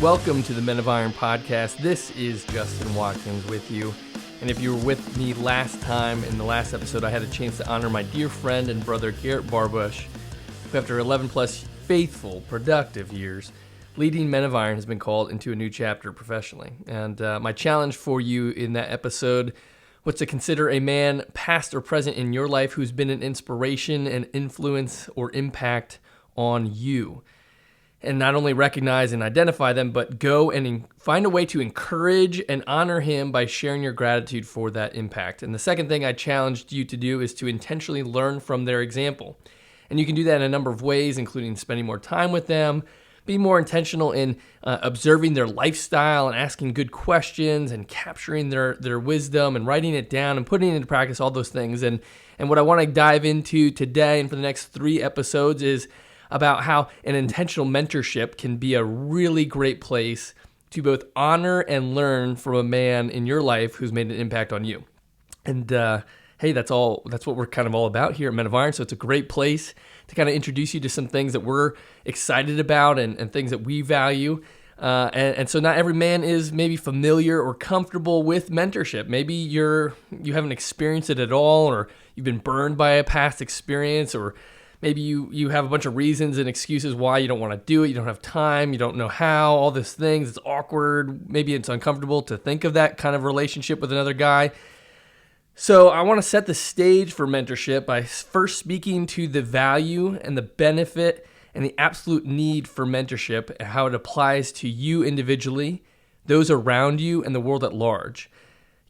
Welcome to the Men of Iron podcast. This is Justin Watkins with you. And if you were with me last time, in the last episode, I had a chance to honor my dear friend and brother, Garrett Barbush, who after 11 plus faithful, productive years, leading Men of Iron has been called into a new chapter professionally. And my challenge for you in that episode was to consider a man, past or present in your life, who's been an inspiration and influence or impact on you. And not only recognize and identify them, but go and find a way to encourage and honor him by sharing your gratitude for that impact. And the second thing I challenged you to do is to intentionally learn from their example. And you can do that in a number of ways, including spending more time with them, be more intentional in observing their lifestyle and asking good questions and capturing their wisdom and writing it down and putting it into practice, all those things. And what I want to dive into today and for the next 3 episodes is about how an intentional mentorship can be a really great place to both honor and learn from a man in your life who's made an impact on you. And hey, that's what we're kind of all about here at Men of Iron. So it's a great place to kind of introduce you to some things that we're excited about and things that we value. And so not every man is maybe familiar or comfortable with mentorship. Maybe you haven't experienced it at all, or you've been burned by a past experience, or maybe you have a bunch of reasons and excuses why you don't want to do it. You don't have time. You don't know how. All these things. It's awkward. Maybe it's uncomfortable to think of that kind of relationship with another guy. So I want to set the stage for mentorship by first speaking to the value and the benefit and the absolute need for mentorship and how it applies to you individually, those around you, and the world at large.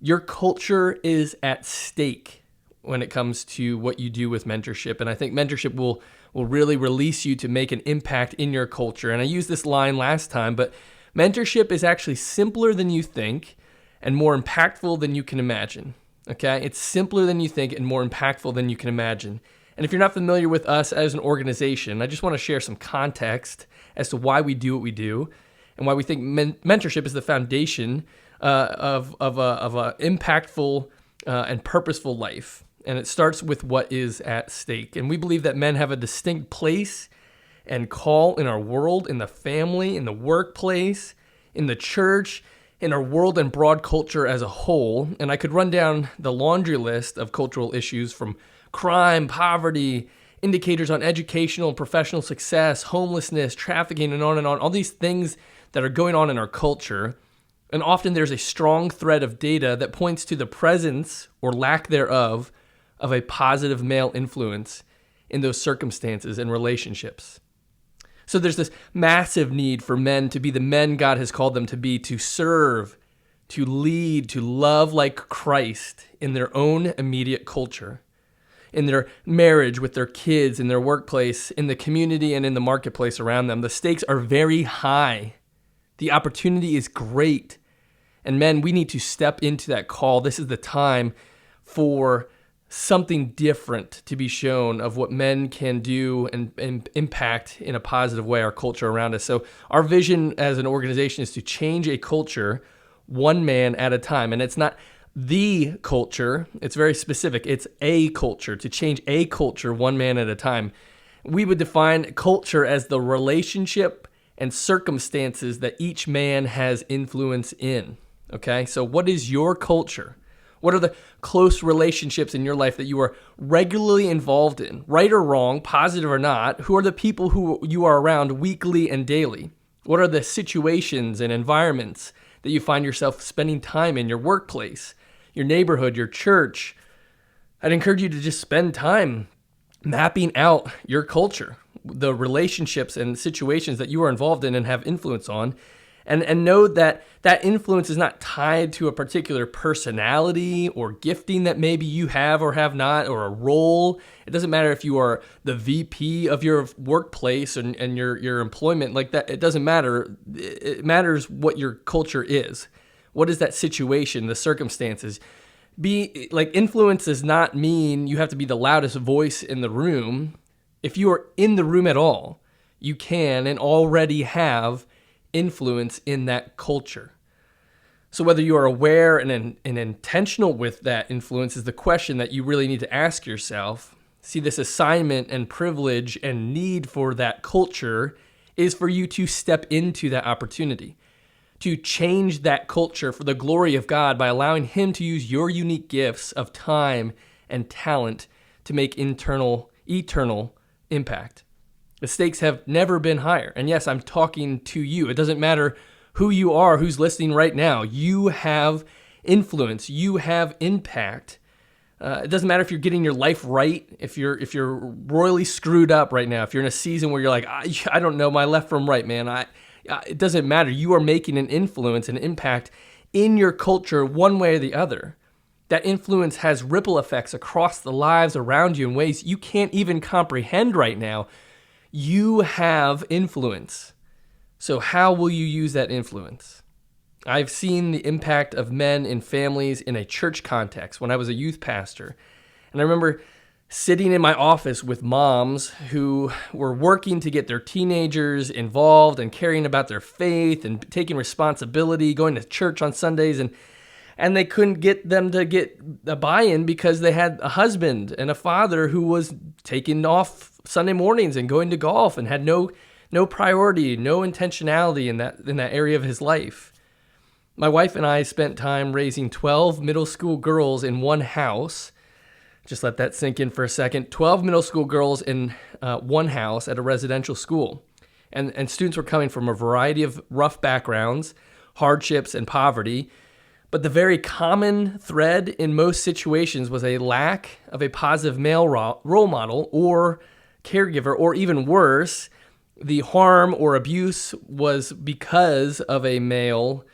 Your culture is at stake when it comes to what you do with mentorship. And I think mentorship will really release you to make an impact in your culture. And I used this line last time, but mentorship is actually simpler than you think and more impactful than you can imagine. Okay? It's simpler than you think and more impactful than you can imagine. And if you're not familiar with us as an organization, I just want to share some context as to why we do what we do and why we think mentorship is the foundation of a impactful and purposeful life. And it starts with what is at stake. And we believe that men have a distinct place and call in our world, in the family, in the workplace, in the church, in our world and broad culture as a whole. And I could run down the laundry list of cultural issues from crime, poverty, indicators on educational and professional success, homelessness, trafficking, and on, all these things that are going on in our culture. And often there's a strong thread of data that points to the presence or lack thereof of a positive male influence in those circumstances and relationships. So there's this massive need for men to be the men God has called them to be, to serve, to lead, to love like Christ in their own immediate culture, in their marriage with their kids, in their workplace, in the community, and in the marketplace around them. The stakes are very high. The opportunity is great. And men, we need to step into that call. This is the time for something different to be shown of what men can do and impact in a positive way our culture around us. So our vision as an organization is to change a culture one man at a time. And it's not the culture. It's very specific. It's a culture, to change a culture one man at a time. We would define culture as the relationship and circumstances that each man has influence in. Okay, so what is your culture? What are the close relationships in your life that you are regularly involved in, right or wrong, positive or not? Who are the people who you are around weekly and daily? What are the situations and environments that you find yourself spending time in, your workplace, your neighborhood, your church? I'd encourage you to just spend time mapping out your culture, the relationships and situations that you are involved in and have influence on. And know that that influence is not tied to a particular personality or gifting that maybe you have or have not, or a role. It doesn't matter if you are the VP of your workplace and your employment, like that. It doesn't matter. It matters what your culture is. What is that situation, the circumstances? Influence does not mean you have to be the loudest voice in the room. If you are in the room at all, you can and already have influence in that culture. So whether you are aware and intentional with that influence is the question that you really need to ask yourself. See this assignment and privilege and need for that culture is for you to step into that opportunity, to change that culture for the glory of God by allowing Him to use your unique gifts of time and talent to make eternal impact. The stakes have never been higher. And yes, I'm talking to you. It doesn't matter who you are, who's listening right now. You have influence. You have impact. It doesn't matter if you're getting your life right, if you're royally screwed up right now, if you're in a season where you're like, I don't know my left from right, man. It doesn't matter. You are making an influence, an impact in your culture one way or the other. That influence has ripple effects across the lives around you in ways you can't even comprehend right now. You have influence. So how will you use that influence? I've seen the impact of men in families in a church context when I was a youth pastor. And I remember sitting in my office with moms who were working to get their teenagers involved and caring about their faith and taking responsibility, going to church on Sundays, and they couldn't get them to get a buy-in because they had a husband and a father who was taking off Sunday mornings and going to golf and had no priority, no intentionality in that area of his life. My wife and I spent time raising 12 middle school girls in one house. Just let that sink in for a second. 12 middle school girls in one house at a residential school. And students were coming from a variety of rough backgrounds, hardships, and poverty. But the very common thread in most situations was a lack of a positive male role model or caregiver, or even worse, the harm or abuse was because of a male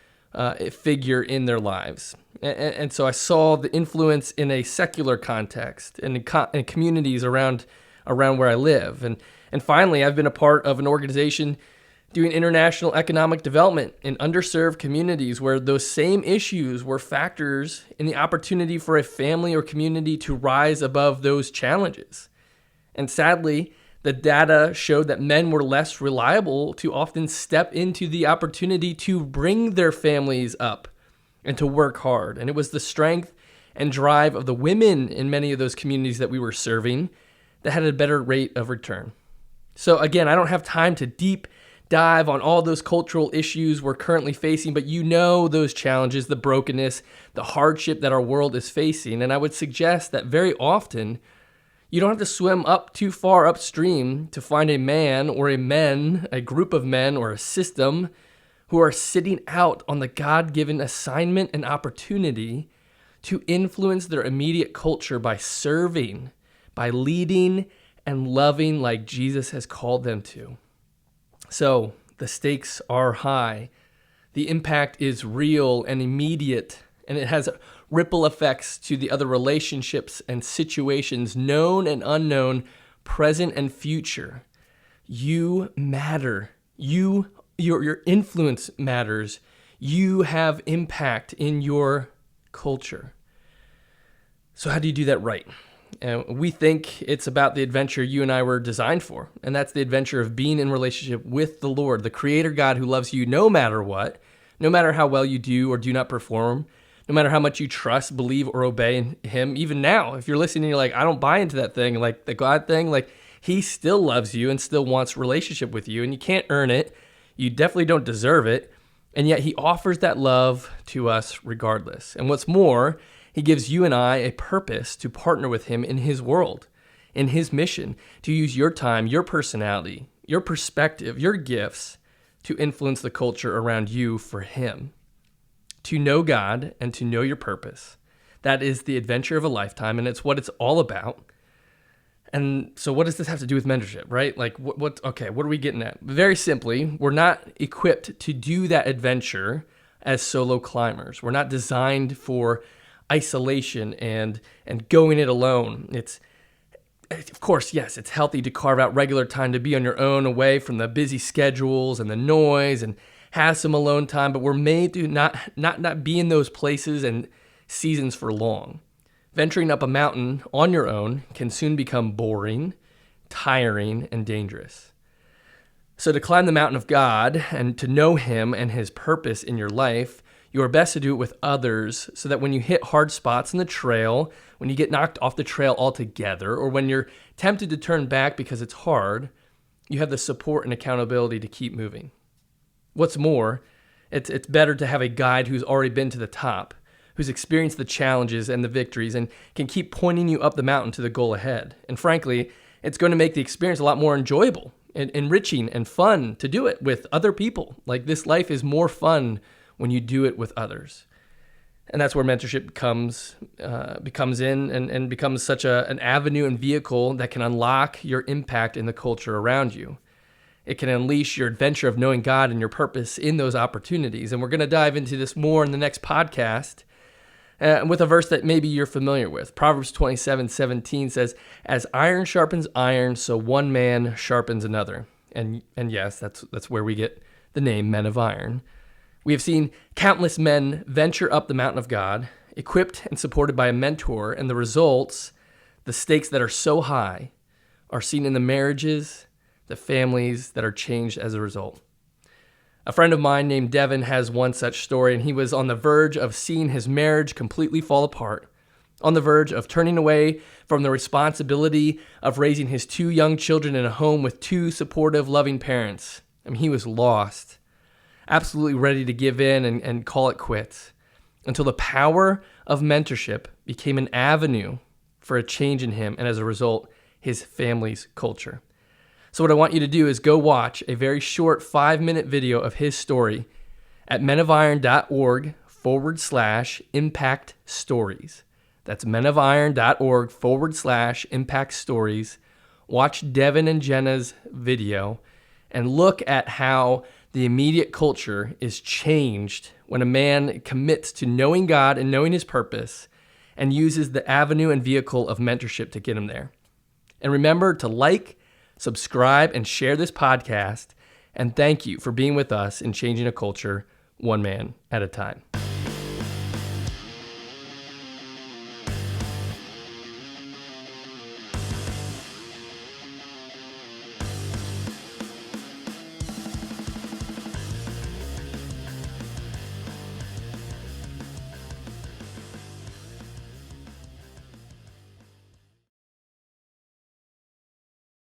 figure in their lives. And so I saw the influence in a secular context and in communities around where I live. And finally, I've been a part of an organization doing international economic development in underserved communities where those same issues were factors in the opportunity for a family or community to rise above those challenges. And sadly, the data showed that men were less reliable to often step into the opportunity to bring their families up and to work hard. And it was the strength and drive of the women in many of those communities that we were serving that had a better rate of return. So again, I don't have time to deep dive on all those cultural issues we're currently facing, but you know those challenges, the brokenness, the hardship that our world is facing. And I would suggest that very often, you don't have to swim up too far upstream to find a man or a group of men or a system who are sitting out on the God-given assignment and opportunity to influence their immediate culture by serving, by leading and loving like Jesus has called them to. So the stakes are high. The impact is real and immediate, and it has ripple effects to the other relationships and situations, known and unknown, present and future. You matter. Your influence matters. You have impact in your culture. So how do you do that right? We think it's about the adventure you and I were designed for, and that's the adventure of being in relationship with the Lord, the Creator God who loves you no matter what, no matter how well you do or do not perform, no matter how much you trust, believe, or obey in Him. Even now, if you're listening and you're like, I don't buy into that thing, like the God thing, like He still loves you and still wants relationship with you, and you can't earn it. You definitely don't deserve it, and yet He offers that love to us regardless. And what's more, He gives you and I a purpose to partner with Him in His world, in His mission, to use your time, your personality, your perspective, your gifts to influence the culture around you for Him. To know God and to know your purpose. That is the adventure of a lifetime, and it's what it's all about. And so what does this have to do with mentorship, right? Like, what are we getting at? Very simply, we're not equipped to do that adventure as solo climbers. We're not designed for isolation and going it alone. It's, of course, yes, it's healthy to carve out regular time to be on your own, away from the busy schedules and the noise, and have some alone time, but we're made to not be in those places and seasons for long. Venturing up a mountain on your own can soon become boring, tiring, and dangerous. So to climb the mountain of God and to know Him and His purpose in your life, you are best to do it with others so that when you hit hard spots in the trail, when you get knocked off the trail altogether, or when you're tempted to turn back because it's hard, you have the support and accountability to keep moving. What's more, it's better to have a guide who's already been to the top, who's experienced the challenges and the victories and can keep pointing you up the mountain to the goal ahead. And frankly, it's going to make the experience a lot more enjoyable and enriching and fun to do it with other people. Like, this life is more fun when you do it with others. And that's where mentorship becomes in and becomes such an avenue and vehicle that can unlock your impact in the culture around you. It can unleash your adventure of knowing God and your purpose in those opportunities. And we're going to dive into this more in the next podcast with a verse that maybe you're familiar with. Proverbs 27:17 says, "As iron sharpens iron, so one man sharpens another." And yes, that's where we get the name Men of Iron. We have seen countless men venture up the mountain of God, equipped and supported by a mentor, and the results, the stakes that are so high, are seen in the marriages, the families that are changed as a result. A friend of mine named Devin has one such story, and he was on the verge of seeing his marriage completely fall apart, on the verge of turning away from the responsibility of raising his 2 young children in a home with 2 supportive, loving parents. I mean, he was lost, absolutely ready to give in and call it quits, until the power of mentorship became an avenue for a change in him, and as a result, his family's culture. So what I want you to do is go watch a very short 5-minute video of his story at menofiron.org/impact stories. That's menofiron.org/impact stories. Watch Devin and Jenna's video and look at how the immediate culture is changed when a man commits to knowing God and knowing his purpose and uses the avenue and vehicle of mentorship to get him there. And remember to like, subscribe, and share this podcast. And thank you for being with us in changing a culture one man at a time.